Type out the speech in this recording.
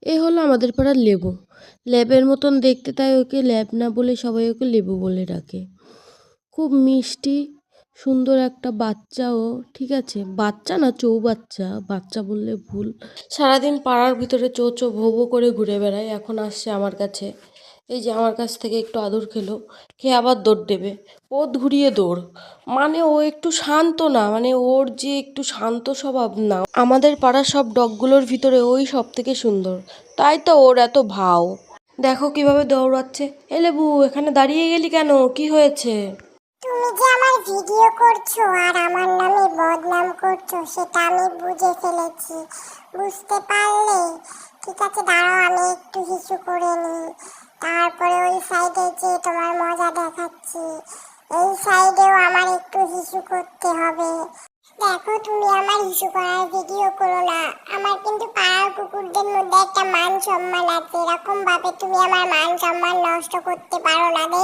এ হলো আমাদের পাড়ার লেবু। ল্যাবের মতন দেখতে, তাই ওকে ল্যাব না বলে সবাই ওকে লেবু বলে ডাকে। খুব মিষ্টি সুন্দর একটা বাচ্চা ও, ঠিক আছে, বাচ্চা না চৌবাচ্চা, বাচ্চা বললে ভুল। সারাদিন পাড়ার ভিতরে চো চো ভো ভো করে ঘুরে বেড়ায়, এখন আসছে আমার কাছে। এই যে আমার কাছ থেকে একটু আদর খেলো, খেয়ে আবার দৌড় দেবে, পথ ঘুরিয়ে দৌড়। মানে ও একটু শান্ত না, মানে ওর যে একটু শান্ত স্বভাব না। আমাদের পাড়ার সব ডগগুলোর ভিতরে ওই সব থেকে সুন্দর, তাই তো ওর এত ভাও। দেখো কিভাবে দৌড়াচ্ছে। এ লেবু, এখানে দাঁড়িয়ে গেলি কেন, কি হয়েছে? তুমি যে আমার ভিডিও করছো আর আমার নামে বদনাম করছো সেটা আমি বুঝে ফেলেছি। বুঝতে পারলে? ঠিক আছে, দাঁড়াও আমি একটু হিসু করে নিই। তারপরে ওই সাইডে যে তোমার মজা দেখাচ্ছি, এই সাইডেও আমার একটু হিসু করতে হবে। দেখো, তুমি আমার হিসু করার ভিডিও করো না। আমার কিন্তু পাড়ার কুকুরদের মধ্যে একটা মান সম্মান আছে, এরকম ভাবে তুমি আমার মান সম্মান নষ্ট করতে পারো না রে।